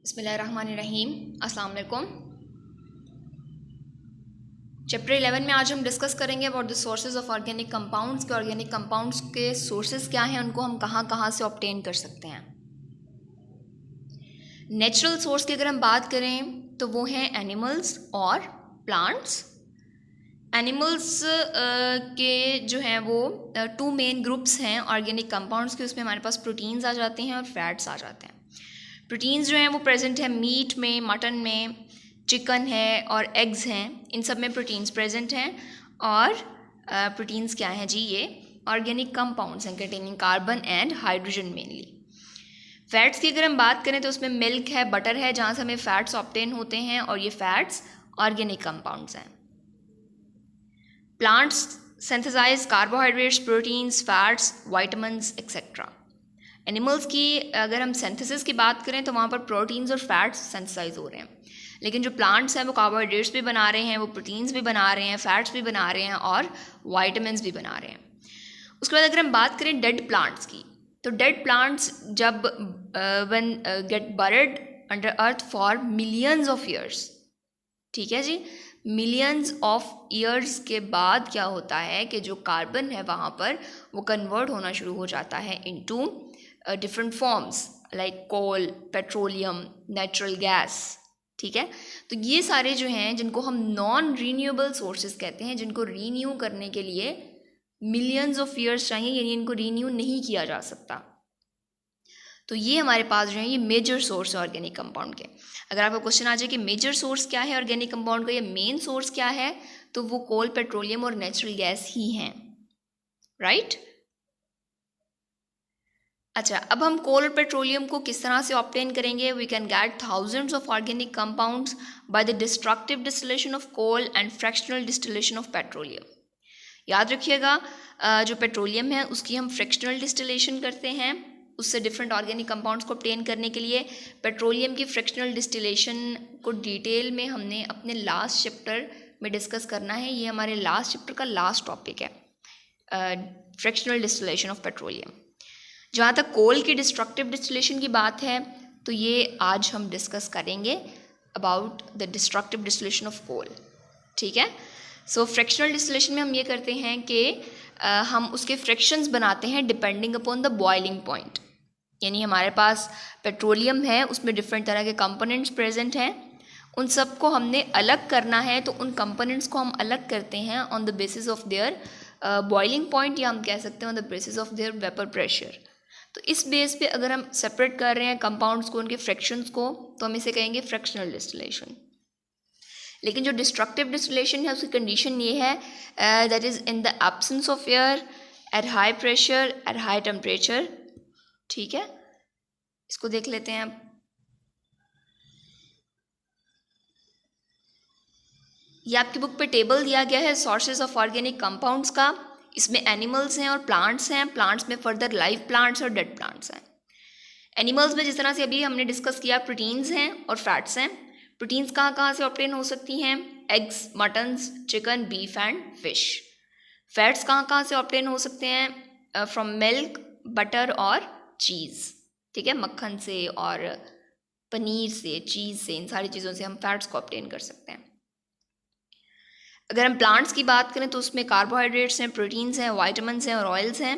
बिस्मिल्लाहिर्रहमानिर्रहीम। अस्सलाम वालेकुम। चैप्टर 11 में आज हम डिस्कस करेंगे about the sources of organic compounds के ऑर्गेनिक कंपाउंड्स के सोर्सेज क्या हैं, उनको हम कहाँ कहाँ से ऑब्टेन कर सकते हैं। नेचुरल सोर्स की अगर हम बात करें तो वो हैं एनिमल्स और प्लांट्स। एनिमल्स के जो हैं वो टू मेन ग्रुप्स हैं ऑर्गेनिक कंपाउंड्स के। उसमें हमारे पास प्रोटीन्स आ जाते हैं और फैट्स आ जाते हैं। प्रोटीन्स जो हैं वो प्रेजेंट है मीट में, मटन में, चिकन है और एग्स हैं, इन सब में प्रोटीन्स प्रेजेंट हैं। और प्रोटीन्स क्या हैं जी? ये ऑर्गेनिक कंपाउंड्स हैं containing carbon and hydrogen mainly. Fats की अगर हम बात करें तो उसमें मिल्क है, बटर है, जहाँ से हमें फैट्स ऑब्टेन होते हैं और ये फैट्स ऑर्गेनिक कंपाउंड्स हैं। Plants synthesise carbohydrates, proteins, fats, vitamins etcetera. Animals की अगर हम सिंथेसिस की बात करें तो वहाँ पर प्रोटीन्स और फैट्स सिंथेसाइज हो रहे हैं, लेकिन जो प्लांट्स हैं वो कार्बोहाइड्रेट्स भी बना रहे हैं, वो प्रोटीन्स भी बना रहे हैं, फैट्स भी बना रहे हैं और वाइटामिन्स भी बना रहे हैं। उसके बाद अगर हम बात करें डेड प्लांट्स की, तो डेड प्लांट्स जब when get buried under earth for millions of years, ठीक है जी, मिलियंस ऑफ ईयर्स के बाद क्या होता है कि जो कार्बन है वहाँ पर वो कन्वर्ट होना शुरू हो जाता है इनटू डिफरेंट फॉर्म्स लाइक कोल, पेट्रोलियम, नेचुरल गैस। ठीक है, तो ये सारे जो हैं जिनको हम नॉन रीन्यूएबल सोर्सेज कहते हैं, जिनको रीन्यू करने के लिए मिलियंस ऑफ ईयर्स चाहिए, यानी इनको रीन्यू नहीं किया जा सकता। तो ये हमारे पास जो है ये मेजर सोर्स है ऑर्गेनिक कंपाउंड के। अगर आपको क्वेश्चन आ जाए कि मेजर सोर्स क्या है ऑर्गेनिक कंपाउंड का या मेन सोर्स क्या है, तो वो कोल, पेट्रोलियम और नेचुरल गैस ही हैं, राइट। अच्छा, अब हम कोल और पेट्रोलियम को किस तरह से ऑब्टेन करेंगे? We can get thousands of organic compounds by the destructive distillation of coal and fractional distillation of petroleum. याद रखिएगा, जो पेट्रोलियम है उसकी हम फ्रैक्शनल डिस्टिलेशन करते हैं उससे डिफरेंट ऑर्गेनिक कंपाउंड्स को ऑब्टेन करने के लिए। पेट्रोलियम की फ्रैक्शनल डिस्टिलेशन को डिटेल में हमने अपने लास्ट चैप्टर में डिस्कस करना है। ये हमारे लास्ट चैप्टर का लास्ट टॉपिक है, फ्रैक्शनल डिस्टिलेशन ऑफ पेट्रोलियम। जहाँ तक कोल की डिस्ट्रक्टिव डिस्टिलेशन की बात है तो ये आज हम डिस्कस करेंगे about the destructive distillation of coal. ठीक है, सो फ्रैक्शनल डिस्टिलेशन में हम ये करते हैं कि हम उसके फ्रैक्शंस बनाते हैं depending upon the boiling point. यानी हमारे पास पेट्रोलियम है, उसमें डिफरेंट तरह के कंपोनेंट्स प्रेजेंट हैं, उन सब को हमने अलग करना है, तो उन कंपोनेंट्स को हम अलग करते हैं on the basis of their boiling point, या हम कह सकते हैं on the basis of their vapour pressure. तो इस बेस पे अगर हम सेपरेट कर रहे हैं कंपाउंड्स को, उनके फ्रैक्शंस को, तो हम इसे कहेंगे फ्रैक्शनल डिस्टिलेशन। लेकिन जो डिस्ट्रक्टिव डिस्टिलेशन है उसकी कंडीशन ये है that is in the absence of air at high pressure at high temperature. ठीक है, इसको देख लेते हैं। ये आपकी बुक पे टेबल दिया गया है सोर्सेज ऑफ ऑर्गेनिक कंपाउंड्स का। इसमें एनिमल्स हैं और प्लांट्स हैं। प्लांट्स में फर्दर लाइव प्लांट्स और डेड प्लांट्स हैं। एनिमल्स में जिस तरह से अभी हमने डिस्कस किया, प्रोटीन्स हैं और फैट्स हैं। प्रोटीन्स कहाँ कहाँ से ऑब्टेन हो सकती हैं? Eggs, muttons, chicken, beef and fish. Fats कहाँ कहाँ से ऑब्टेन हो सकते हैं? फ्रॉम मिल्क, बटर और चीज़। ठीक है, मक्खन से और पनीर से, चीज़ से, इन सारी चीज़ों से हम फैट्स को ऑब्टेन कर सकते हैं। अगर हम प्लांट्स की बात करें तो उसमें कार्बोहाइड्रेट्स हैं, प्रोटीन्स हैं, वाइटामिन्स हैं और ऑयल्स हैं।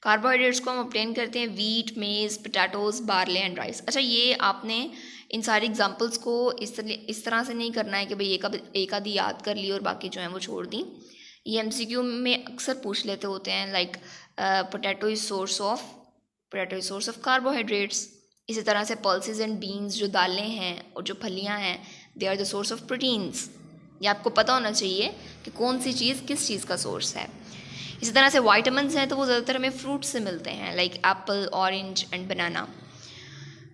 कार्बोहाइड्रेट्स को हम ऑब्टेन करते हैं वीट, मेज़, पोटैटोज़, बार्ले एंड राइस। अच्छा, ये आपने इन सारी एग्जांपल्स को इस तरह से नहीं करना है कि भाई एक आधी याद कर ली और बाकी जो है वो छोड़ दी। ये MCQ में अक्सर पूछ लेते होते हैं, like potato is source of carbohydrates. इसी तरह से पल्सेस एंड बीन्स, जो दालें हैं और जो फलियाँ हैं, they are the source of proteins. ये आपको पता होना चाहिए कि कौन सी चीज़ किस चीज़ का सोर्स है। इसी तरह से वाइटामिन्स हैं तो वो ज़्यादातर हमें फ्रूट्स से मिलते हैं, लाइक एप्पल, ऑरेंज एंड बनाना।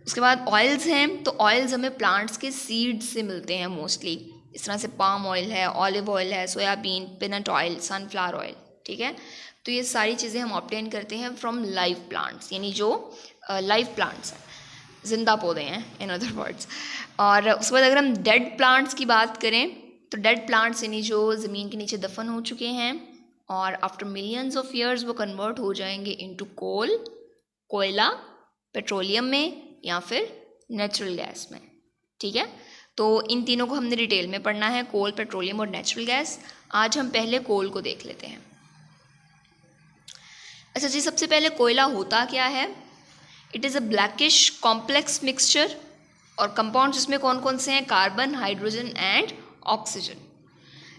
उसके बाद ऑयल्स हैं तो ऑयल्स हमें प्लांट्स के सीड्स से मिलते हैं मोस्टली। इस तरह से पाम ऑयल है, ऑलिव ऑयल है, soybean, peanut oil, sunflower oil. ठीक है, तो ये सारी चीज़ें हम ऑब्टेन करते हैं फ्रॉम लाइव प्लांट्स, यानी जो लाइव प्लांट्स हैं, जिंदा पौधे हैं इन अदर वर्ड्स। और उसके बाद अगर हम डेड प्लांट्स की बात करें तो डेड प्लांट्स यानी जो ज़मीन के नीचे दफन हो चुके हैं और आफ्टर मिलियंस ऑफ ईयर्स वो कन्वर्ट हो जाएंगे इनटू कोल, कोयला, पेट्रोलियम में या फिर नेचुरल गैस में। ठीक है, तो इन तीनों को हमने डिटेल में पढ़ना है, कोल, पेट्रोलियम और नेचुरल गैस। आज हम पहले कोल को देख लेते हैं। अच्छा जी, सबसे पहले कोयला होता क्या है? It is a blackish complex mixture, और कंपाउंड्स इसमें कौन कौन से हैं? Carbon, hydrogen and oxygen.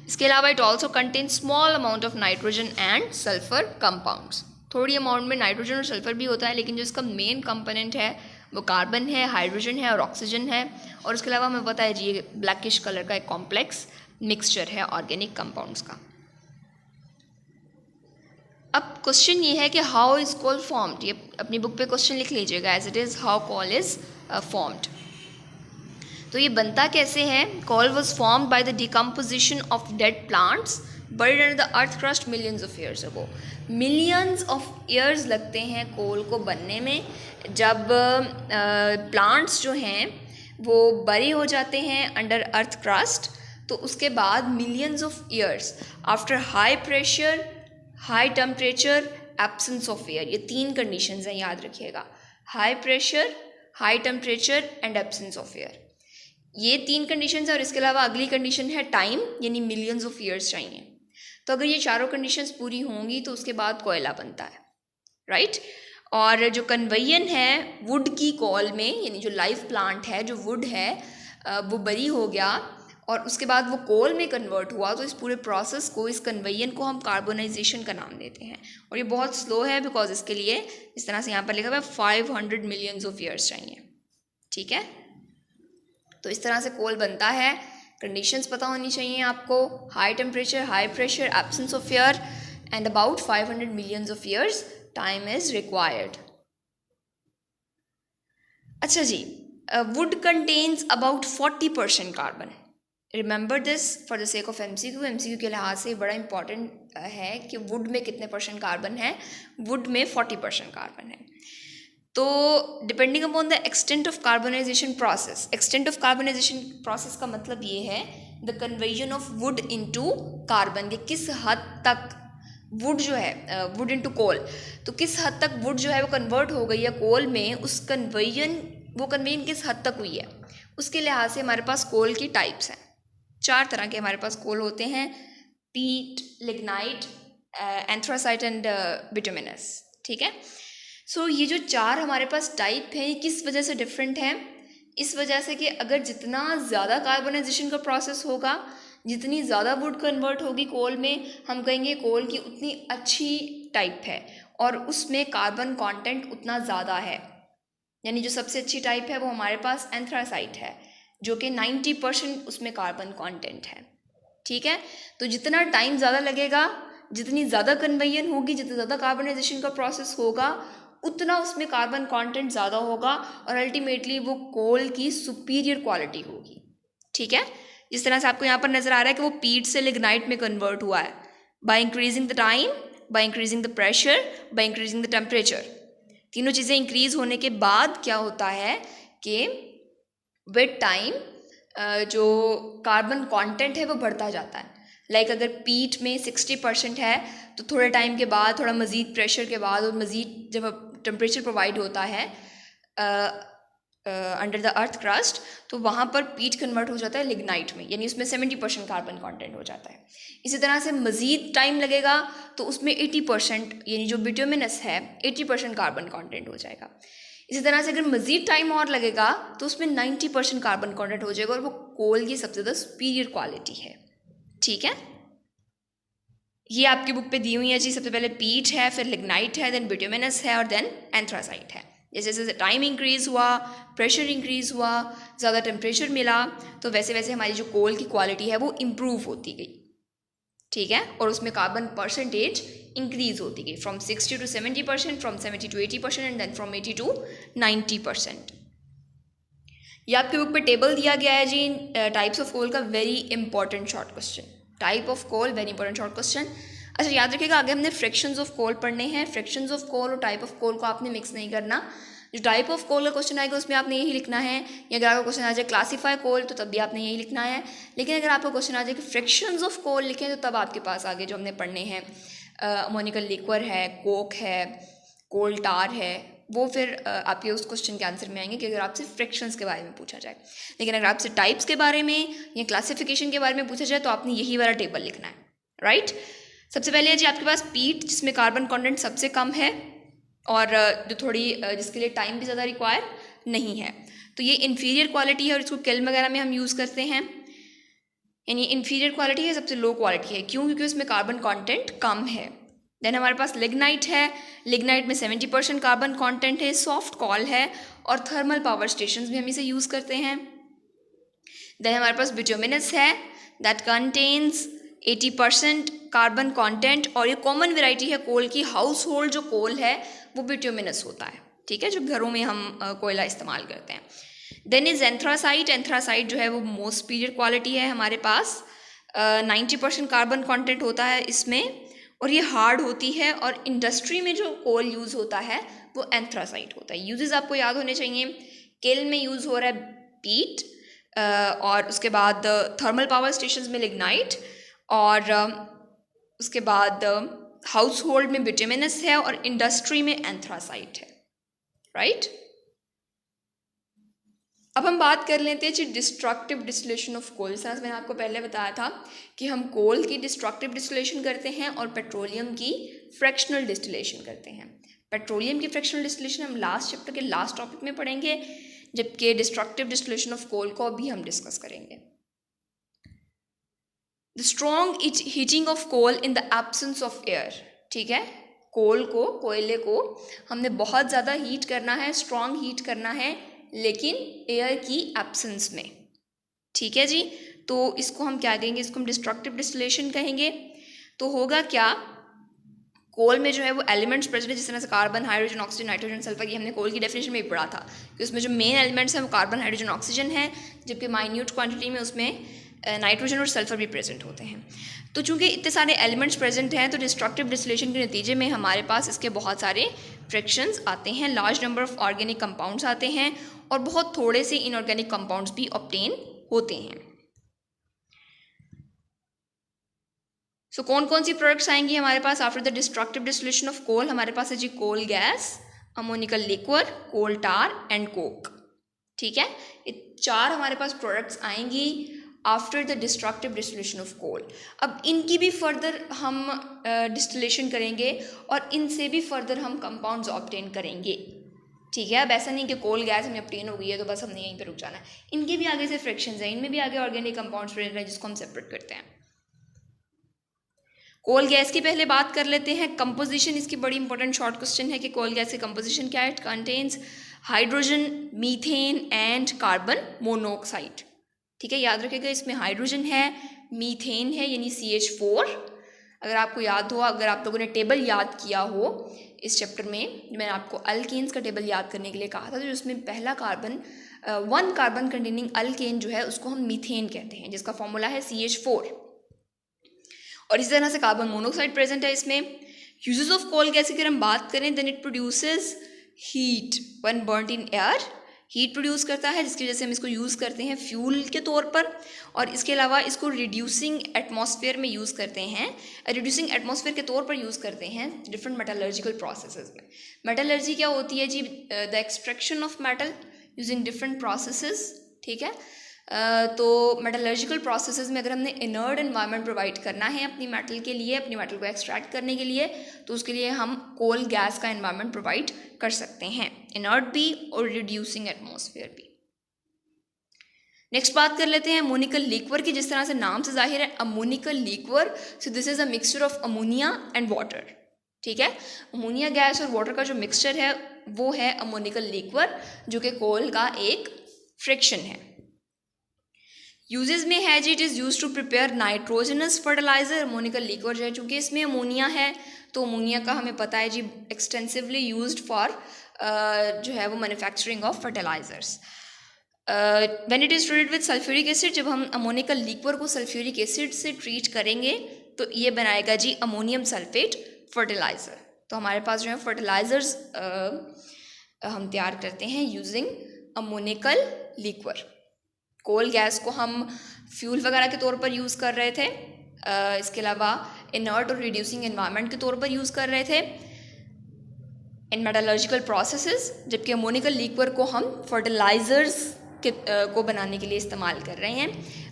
इसके अलावा it also contain small amount of nitrogen and sulphur compounds. थोड़ी अमाउंट में नाइट्रोजन और सल्फर भी होता है, लेकिन जो इसका मेन कंपोनेंट है वो कार्बन है, हाइड्रोजन है और ऑक्सीजन है। और उसके अलावा हमें पता है जी ये ब्लैकिश कलर का एक कॉम्प्लेक्स मिक्सचर है ऑर्गेनिक कंपाउंड्स का। अब क्वेश्चन ये है कि हाउ इज कोल फॉर्म्ड। ये अपनी बुक पे क्वेश्चन लिख लीजिएगा as it is, how coal is formed. तो ये बनता कैसे है? Coal was formed by the decomposition of dead plants बuried under the earth crust millions of years ago। Millions of years लगते हैं कोल को बनने में, जब प्लांट्स जो हैं वो बरी हो जाते हैं अंडर अर्थ क्रस्ट। तो उसके बाद millions of years after high pressure, high temperature, absence of air, ये 3 कंडीशंस हैं, याद रखिएगा। High pressure, high temperature and absence of air, ये 3 कंडीशंस है। और इसके अलावा अगली कंडीशन है टाइम, यानी मिलियंस ऑफ ईयर्स चाहिए। तो अगर ये चारों कंडीशंस पूरी होंगी तो उसके बाद कोयला बनता है, राइट। और जो कन्वेयन है वुड की कोल में, यानी जो लाइव प्लांट है, जो वुड है वो बरी हो गया और उसके बाद वो कोल में कन्वर्ट हुआ, तो इस पूरे प्रोसेस को, इस कन्वेयन को हम कार्बोनाइजेशन का नाम देते हैं। और ये बहुत स्लो है बिकॉज इसके लिए इस तरह से यहाँ पर लिखा हुआ है 500 मिलियंस ऑफ ईयर्स चाहिए। ठीक है, तो इस तरह से कोल बनता है। कंडीशंस पता होनी चाहिए आपको, high temperature, high pressure, absence of air and about 500 millions of years time is required. अच्छा जी, wood contains about 40% carbon. Remember this for the sake of MCQ. MCQ के लिहाज से बड़ा इंपॉर्टेंट है कि वुड में कितने % कार्बन है। वुड में 40% कार्बन है। तो depending upon the extent of carbonisation process, extent of carbonisation process का मतलब ये है the conversion of would into carbon, कि किस हद तक वुड जो है, वुड इनटू कोल, तो किस हद तक वुड जो है वो कन्वर्ट हो गई है कोल में, उस कन्वर्जन किस हद तक हुई है, उसके लिहाज से हमारे पास कोल की टाइप्स हैं। 4 तरह के हमारे पास कोल होते हैं, पीट, लिग्नाइट, एंथ्रासाइट एंड बिटुमिनस। ठीक है, सो ये जो 4 हमारे पास टाइप हैं, ये किस वजह से डिफरेंट हैं? इस वजह से कि अगर जितना ज़्यादा कार्बोनाइजेशन का प्रोसेस होगा, जितनी ज़्यादा वुड कन्वर्ट होगी कोल में, हम कहेंगे कोल की उतनी अच्छी टाइप है और उसमें कार्बन कंटेंट उतना ज़्यादा है। यानी जो सबसे अच्छी टाइप है वो हमारे पास एंथ्रासाइट है, जो कि 90% उसमें कार्बन कंटेंट है। ठीक है, तो जितना टाइम ज़्यादा लगेगा, जितनी ज़्यादा कन्वेयन होगी, जितना ज़्यादा कार्बोनाइजेशन का प्रोसेस होगा, उतना उसमें कार्बन कंटेंट ज़्यादा होगा और अल्टीमेटली वो कोल की सुपीरियर क्वालिटी होगी। ठीक है, जिस तरह से आपको यहाँ पर नज़र आ रहा है कि वो पीट से लिग्नाइट में कन्वर्ट हुआ है by increasing the time, by increasing the pressure, by increasing the temperature. तीनों चीज़ें इंक्रीज होने के बाद क्या होता है कि विद टाइम जो कार्बन कंटेंट है वो बढ़ता जाता है। लाइक अगर पीट में 60% है तो थोड़े टाइम के बाद, थोड़ा मज़ीद प्रेशर के बाद और मज़ीद जब टेम्परेचर प्रोवाइड होता है अंडर द अर्थ क्रस्ट, तो वहाँ पर पीट कन्वर्ट हो जाता है लिग्नाइट में, यानी उसमें 70% कार्बन कंटेंट हो जाता है। इसी तरह से मज़ीद टाइम लगेगा तो उसमें 80%, यानी जो बिटुमिनस है 80% कार्बन कंटेंट हो जाएगा। इसी तरह से अगर मज़ीद टाइम और लगेगा तो उसमें 90% कार्बन कंटेंट हो जाएगा और वो कोल की सबसे ज़्यादा सुपीरियर क्वालिटी है। ठीक है, ये आपकी बुक पे दी हुई है जी। सबसे पहले पीट है, फिर लिग्नाइट है, देन बिटुमिनस है और देन एंथ्रासाइट है। जैसे जैसे टाइम इंक्रीज़ हुआ, प्रेशर इंक्रीज़ हुआ, ज़्यादा टेम्परेचर मिला, तो वैसे वैसे हमारी जो कोल की क्वालिटी है वो इम्प्रूव होती गई। ठीक है, और उसमें कार्बन परसेंटेज इंक्रीज होती गई from 60 to 70%, from 70 to 80% and then from 80 to 90%। ये आपकी बुक पे टेबल दिया गया है जी टाइप्स ऑफ कोल का। Very important short question, type of coal, very important short question. अच्छा याद रखिएगा, आगे हमने फ्रैक्शंस ऑफ कोल पढ़ने हैं। फ्रैक्शंस ऑफ कोल और टाइप ऑफ कोल को आपने मिक्स नहीं करना। जो टाइप ऑफ कोल का क्वेश्चन आएगा उसमें आपने यही लिखना है, या अगर आपका क्वेश्चन आ जाए क्लासीफाई कोल तो तब भी आपने यही लिखना है। लेकिन अगर आपका क्वेश्चन आ जाए कि फ्रैक्शंस ऑफ कोल लिखें तो तब आपके पास आगे जो हमने पढ़ने हैं अमोनिकल लिक्वर है, कोक है, कोल टार है, वो फिर आपके उस क्वेश्चन के आंसर में आएंगे कि अगर आपसे फ्रैक्शंस के बारे में पूछा जाए। लेकिन अगर आपसे टाइप्स के बारे में या क्लासिफिकेशन के बारे में पूछा जाए तो आपने यही वाला टेबल लिखना है, राइट। सबसे पहले है जी आपके पास पीट, जिसमें कार्बन कंटेंट सबसे कम है और जो थोड़ी जिसके लिए टाइम भी ज़्यादा रिक्वायर नहीं है, तो ये इन्फीरियर क्वालिटी है और इसको किल्न वगैरह में हम यूज़ करते हैं। यानी इन्फीरियर क्वालिटी है, सबसे लो क्वालिटी है। क्यों? क्योंकि उसमें कार्बन कंटेंट कम है। देन हमारे पास लिग्नाइट है, लिग्नाइट में 70% कार्बन कंटेंट है, सॉफ्ट कॉल है और थर्मल पावर स्टेशंस में हम इसे यूज़ करते हैं। देन हमारे पास बिटुमिनस है, दैट कंटेन्स 80% कार्बन कंटेंट और ये कॉमन वेराइटी है कोल की। हाउस होल्ड जो कोल है वो बिटुमिनस होता है, ठीक है, जो घरों में हम कोयला इस्तेमाल करते हैं। देन इज एंथ्रासाइट, एंथ्रासाइट जो है वो मोस्ट सुपीरियर क्वालिटी है हमारे पास। 90% कार्बन कंटेंट होता है इसमें और ये हार्ड होती है और इंडस्ट्री में जो कोल यूज़ होता है वो एंथ्रासाइट होता है। यूजेस आपको याद होने चाहिए, किल्न में यूज़ हो रहा है पीट और उसके बाद थर्मल पावर स्टेशंस में लिग्नाइट और उसके बाद हाउस होल्ड में बिटुमिनस है और इंडस्ट्री में एंथ्रासाइट है, राइट। अब हम बात कर लेते हैं जी डिस्ट्रक्टिव डिस्टिलेशन ऑफ कोल। जैसे मैंने आपको पहले बताया था कि हम कोल की डिस्ट्रक्टिव डिस्टिलेशन करते हैं और पेट्रोलियम की फ्रैक्शनल डिस्टिलेशन करते हैं। पेट्रोलियम की फ्रैक्शनल डिस्टिलेशन हम लास्ट चैप्टर के लास्ट टॉपिक में पढ़ेंगे, जबकि डिस्ट्रक्टिव डिस्टिलेशन ऑफ कोल को अभी हम डिस्कस करेंगे। The strong heating of coal in the absence of air, ठीक है, कोल को, कोयले को हमने बहुत ज़्यादा हीट करना है, स्ट्रॉन्ग हीट करना है, लेकिन एयर की एब्सेंस में, ठीक है जी। तो इसको हम क्या कहेंगे? इसको हम डिस्ट्रक्टिव डिस्टिलेशन कहेंगे। तो होगा क्या, कोल में जो है वो एलिमेंट्स प्रेजेंट है, जिस तरह से carbon, hydrogen, oxygen, nitrogen, sulphur, की हमने कोल की डेफिनेशन में भी पढ़ा था कि उसमें जो मेन एलिमेंट्स हैं वो कार्बन, हाइड्रोजन, ऑक्सीजन है, जबकि माइन्यूट क्वांटिटी में उसमें नाइट्रोजन और सल्फर भी प्रेजेंट होते हैं। तो चूंकि इतने सारे एलिमेंट्स प्रेजेंट हैं तो डिस्ट्रक्टिव डिस्टिलेशन के नतीजे में हमारे पास इसके बहुत सारे फ्रैक्शंस आते हैं, large number of organic compounds आते हैं और बहुत थोड़े से इनऑर्गेनिक कंपाउंड्स भी ऑब्टेन होते हैं। सो कौन कौन सी प्रोडक्ट्स आएंगी हमारे पास after the destructive distillation of coal? हमारे पास है जी coal gas, ammoniacal liquid, coal tar and coke, ठीक है। ये चार हमारे पास प्रोडक्ट्स आएंगी after the destructive distillation of coal. अब इनकी भी फर्दर हम डिस्टिलेशन करेंगे और इनसे भी फर्दर हम कंपाउंड्स ऑब्टेन करेंगे, ठीक है। अब ऐसा नहीं कि कोल गैस हमें ऑब्टेन हो गई है तो बस हमने यहीं पे रुक जाना है, इनके भी आगे से फ्रैक्शंस हैं, इनमें भी आगे ऑर्गेनिक कंपाउंड्स प्रेजेंट हैं जिसको हम सेपरेट करते हैं। कोल गैस की पहले बात कर लेते हैं। कंपोजिशन इसकी बड़ी इंपॉर्टेंट शॉर्ट क्वेश्चन है कि कोल गैस की कंपोजिशन क्या है? It contains hydrogen, methane and carbon monoxide, ठीक है, याद रखिएगा। इसमें हाइड्रोजन है, मीथेन है यानी CH4। अगर आपको याद हो, अगर आप लोगों ने टेबल याद किया हो इस चैप्टर में, मैंने आपको अल्केन्स का टेबल याद करने के लिए कहा था, तो उसमें पहला कार्बन 1 कार्बन कंटेनिंग अल्केन जो है उसको हम मीथेन कहते हैं, जिसका फॉर्मूला है CH4। और इसी तरह से कार्बन मोनोऑक्साइड प्रेजेंट है इसमें। यूजेस ऑफ कोल गैस की अगर हम बात करें, then it produces heat when burned in air. Heat produce करता है जिसकी वजह से हम इसको यूज़ करते हैं फ्यूल के तौर पर, और इसके अलावा इसको रिड्यूसिंग एटमॉस्फेयर में यूज़ करते हैं, रिड्यूसिंग एटमॉस्फेयर के तौर पर यूज़ करते हैं डिफरेंट मेटलर्जिकल प्रोसेसेस में। मेटलर्जी क्या होती है जी? The extraction of metal using different processes, ठीक है। तो मेटलर्जिकल प्रोसेसेस में अगर हमने इनर्ट एनवायरनमेंट प्रोवाइड करना है अपनी मेटल के लिए, अपनी मेटल को एक्सट्रैक्ट करने के लिए, तो उसके लिए हम कोल गैस का एनवायरनमेंट प्रोवाइड कर सकते हैं, इनर्ट भी और रिड्यूसिंग एटमॉस्फेयर भी। नेक्स्ट बात कर लेते हैं अमोनिकल लिक्विड की। जिस तरह से नाम से जाहिर है ammoniacal liquid, so this is a mixture of ammonia and water, ठीक है। अमोनिया गैस और वाटर का जो मिक्सचर है वो है अमोनिकल लिक्विड, जो कि कोल का एक फ्रिक्शन है। यूजेस में है जी, it is use to prepare nitrogenous fertiliser. Ammoniacal liquid जो है, चूँकि इसमें अमोनिया है तो अमोनिया का हमें पता है जी एक्सटेंसिवली यूज्ड फॉर जो है वो manufacturing of fertilisers. When it is treated with sulphuric acid, जब हम अमोनिकल लिक्विड को सल्फ्यूरिक एसिड से ट्रीट करेंगे तो ये बनाएगा जी अमोनियम सल्फेट फर्टिलाइज़र। तो हमारे पास जो है फर्टिलाइजर्स हम तैयार करते हैं using ammoniacal liquid. Coal gas को हम फ्यूल वगैरह के तौर पर यूज़ कर रहे थे, इसके अलावा इनर्ट और रिड्यूसिंग एनवायरनमेंट के तौर पर यूज़ कर रहे थे, इन मेटलर्जिकल प्रोसेसेस, जबकि अमोनिकल लिक्वर को हम फर्टिलाइजर्स को बनाने के लिए इस्तेमाल कर रहे हैं,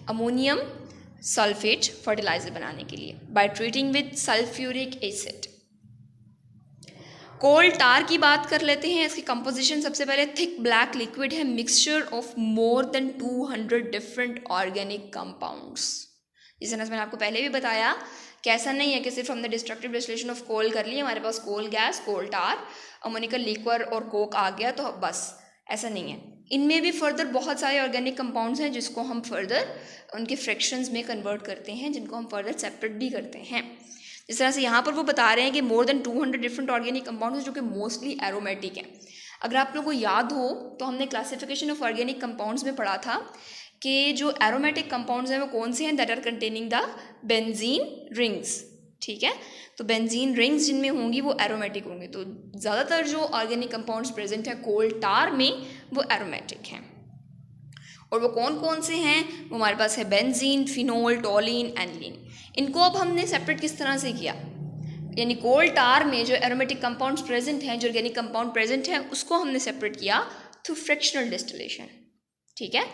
अमोनियम सल्फेट फर्टिलाइजर बनाने के लिए, by treating with sulphuric acid. Coal tar की बात कर लेते हैं। इसकी कंपोजिशन सबसे पहले थिक ब्लैक लिक्विड है, mixture of more than 200 different organic compounds. जिस तरह से मैंने आपको पहले भी बताया कि ऐसा नहीं है कि सिर्फ हमने डिस्ट्रक्टिव डिस्टिलेशन ऑफ कोल कर लिया, हमारे पास कोल गैस, कोल टार, अमोनिकल लिक्वर और कोक आ गया तो बस, ऐसा नहीं है। इनमें भी फर्दर बहुत सारे ऑर्गेनिक कंपाउंड्स हैं जिसको हम फर्दर उनके फ्रैक्शंस में कन्वर्ट करते हैं, जिनको हम फर्दर सेपरेट भी करते हैं। जिस तरह से यहाँ पर वो बता रहे हैं कि मोर देन 200 डिफरेंट ऑर्गेनिक कंपाउंड्स हैं जो कि मोस्टली एरोमेटिक हैं। अगर आप लोगों को याद हो तो हमने क्लासिफिकेशन ऑफ ऑर्गेनिक कंपाउंड्स में पढ़ा था कि जो एरोमेटिक कंपाउंड्स हैं वो कौन से हैं, that are containing the benzene rings. ठीक है, तो बेंजीन रिंग्स जिनमें होंगी वो एरोमेटिक होंगे। तो ज़्यादातर जो ऑर्गेनिक कंपाउंड्स प्रेजेंट है कोल टार में वो एरोमेटिक हैं। और वो कौन कौन से हैं, वो हमारे पास है बेंजीन, फिनोल, टोलिन, एनिलीन। इनको अब हमने सेपरेट किस तरह से किया, यानी कोल टार में जो एरोमेटिक कंपाउंड्स प्रेजेंट हैं, जो ऑर्गेनिक कंपाउंड प्रेजेंट हैं, उसको हमने सेपरेट किया थ्रू फ्रैक्शनल डिस्टिलेशन। ठीक है,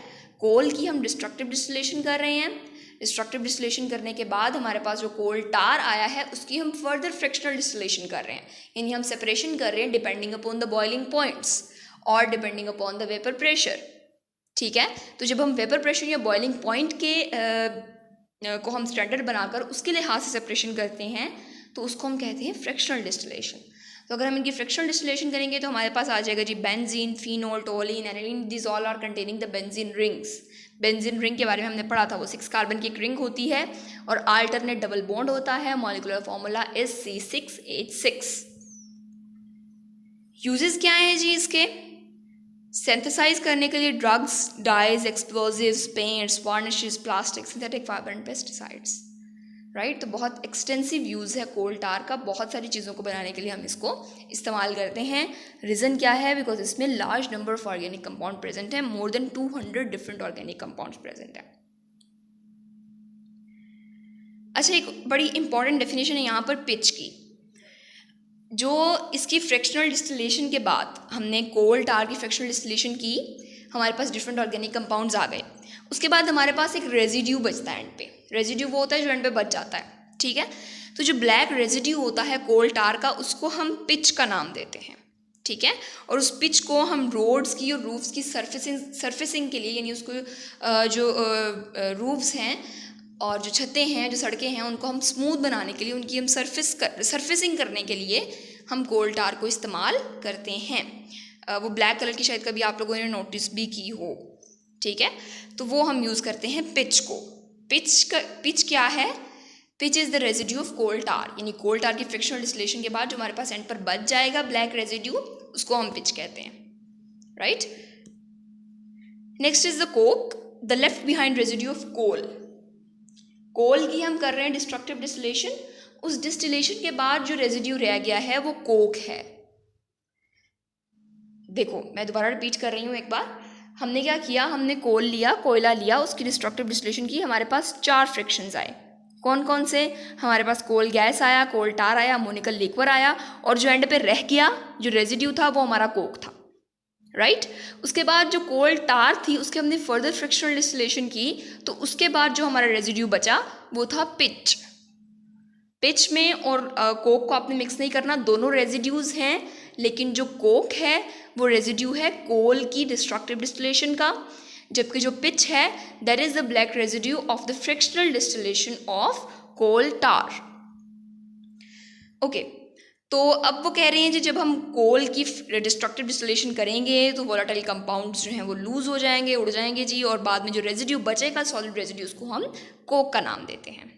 कोल की हम डिस्ट्रक्टिव डिस्टिलेशन कर रहे हैं, डिस्ट्रक्टिव डिस्टिलेशन करने के बाद हमारे पास जो कोल टार आया है उसकी हम फर्दर फ्रैक्शनल डिस्टिलेशन कर रहे हैं, यानी हम सेपरेशन कर रहे हैं depending upon the boiling points और depending upon the vapour pressure. ठीक है, तो जब हम वेपर प्रेशर या बॉइलिंग पॉइंट के को हम स्टैंडर्ड बनाकर उसके लिहाज से सेपरेशन करते हैं तो उसको हम कहते हैं फ्रैक्शनल डिस्टिलेशन। तो अगर हम इनकी फ्रैक्शनल डिस्टिलेशन करेंगे तो हमारे पास आ जाएगा जी benzene, phenol, toluene, aniline, this all are containing the benzene rings. Benzene ring के बारे में हमने पढ़ा था, वो 6 कार्बन की एक रिंग होती है और अल्टरनेट डबल बॉन्ड होता है, molecular formula is C6H6। Uses क्या है जी इसके, सिंथेसाइज करने के लिए drugs, dyes, explosives, paints, varnishes, plastic, synthetic fibre and pesticides. Right, तो बहुत एक्सटेंसिव यूज़ है कोल टार का, बहुत सारी चीज़ों को बनाने के लिए हम इसको इस्तेमाल करते हैं। रीज़न क्या है, बिकॉज इसमें large number of organic compound present है, more than 200 different organic compounds present है। अच्छा, एक बड़ी इंपॉर्टेंट डेफिनेशन है यहाँ पर पिच की। जो इसकी फ्रैक्शनल डिस्टिलेशन के बाद हमने कोल टार की फ्रैक्शनल डिस्टिलेशन की, हमारे पास डिफरेंट ऑर्गेनिक कंपाउंड्स आ गए, उसके बाद हमारे पास एक रेजिड्यू बचता है एंड पे। रेजिड्यू वो होता है जो एंड पे बच जाता है। ठीक है, तो जो ब्लैक रेजिड्यू होता है कोल टार का, उसको हम पिच का नाम देते हैं। ठीक है, और उस पिच को हम रोड्स की और रूफ्स की सर्फेसिंग के लिए, यानी उसको जो रूफ्स हैं और जो छतें हैं, जो सड़कें हैं, उनको हम स्मूथ बनाने के लिए, उनकी हम सर्फेसिंग करने के लिए हम कोल टार को इस्तेमाल करते हैं। वो ब्लैक कलर की शायद कभी आप लोगों ने नोटिस भी की हो। ठीक है, तो वो हम यूज़ करते हैं पिच को। पिच क्या है, pitch is the residue of coal tar, यानी कोल टार की फ्रैक्शनल डिस्टिलेशन के बाद जो हमारे पास एंड पर बच जाएगा ब्लैक रेजिड्यू, उसको हम पिच कहते हैं। Right, next is the coke, the left behind residue of coal. Coal की हम कर रहे हैं डिस्ट्रक्टिव डिस्टिलेशन, उस डिस्टिलेशन के बाद जो रेजिड्यू रह गया है वो कोक है। देखो मैं दोबारा रिपीट कर रही हूँ एक बार, हमने क्या किया, हमने कोल लिया, कोयला लिया, उसकी डिस्ट्रक्टिव डिस्टिलेशन की, हमारे पास 4 फ्रैक्शंस आए। कौन कौन से, हमारे पास कोल गैस आया, कोल टार आया, अमोनिकल लिक्वर आया, और जो एंड पे रह गया जो रेजिड्यू था वो हमारा कोक था। राइट, उसके बाद जो कोल टार थी उसके हमने फर्दर फ्रैक्शनल डिस्टिलेशन की, तो उसके बाद जो हमारा रेजिड्यू बचा वो था पिच। पिच में और कोक को आपने मिक्स नहीं करना, दोनों रेजिड्यूज हैं, लेकिन जो कोक है वो रेजिड्यू है कोल की डिस्ट्रक्टिव डिस्टिलेशन का, जबकि जो पिच है that is the black residue of the fractional distillation of coal tar. Okay, तो अब वो कह रहे हैं जी जब हम कोल की डिस्ट्रक्टिव डिस्टिलेशन करेंगे तो वोलेटाइल कंपाउंड्स जो हैं वो लूज हो जाएंगे, उड़ जाएंगे जी, और बाद में जो रेजिड्यू बचेगा सॉलिड रेजिड्यू, उसको हम कोक का नाम देते हैं।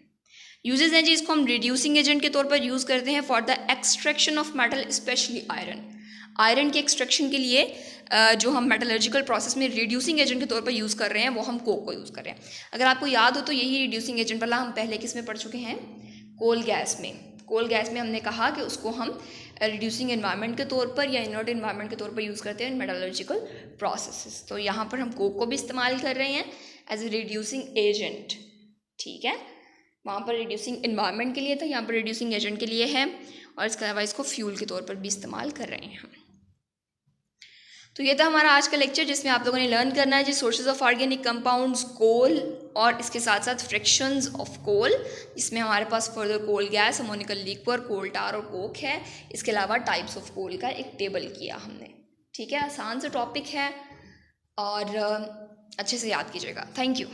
यूजेस हैं जी, इसको हम रिड्यूसिंग एजेंट के तौर पर यूज़ करते हैं for the extraction of metal, specially iron. Iron के एक्सट्रैक्शन के लिए जो हम मेटलर्जिकल प्रोसेस में रिड्यूसिंग एजेंट के तौर पर यूज़ कर रहे हैं वो हम कोक को यूज़ कर रहे हैं। अगर आपको याद हो तो यही रिड्यूसिंग एजेंट वाला हम पहले किस में पढ़ चुके हैं, कोल गैस में। कोल गैस में हमने कहा कि उसको हम रिड्यूसिंग एनवायरनमेंट के तौर पर या इनर्ट एनवायरनमेंट के तौर पर यूज़ करते हैं मेटलर्जिकल प्रोसेसेस। तो यहाँ पर हम कोक को भी इस्तेमाल कर रहे हैं एज ए रिड्यूसिंग एजेंट। ठीक है, वहाँ पर रिड्यूसिंग इन्वायरमेंट के लिए था, यहाँ पर रिड्यूसिंग एजेंट के लिए है, और इसके अलावा इसको फ्यूल के तौर पर भी इस्तेमाल कर रहे हैं हम। तो ये था हमारा आज का लेक्चर, जिसमें आप लोगों ने लर्न करना है जी sources of organic compounds, coal, और इसके साथ साथ फ्रैक्शंस ऑफ कोल, जिसमें हमारे पास further coal gas, ammoniacal liquor, coal tar और कोक है। इसके अलावा टाइप्स ऑफ कोल का एक टेबल किया हमने। ठीक है, आसान सा टॉपिक है और अच्छे से याद कीजिएगा। Thank you.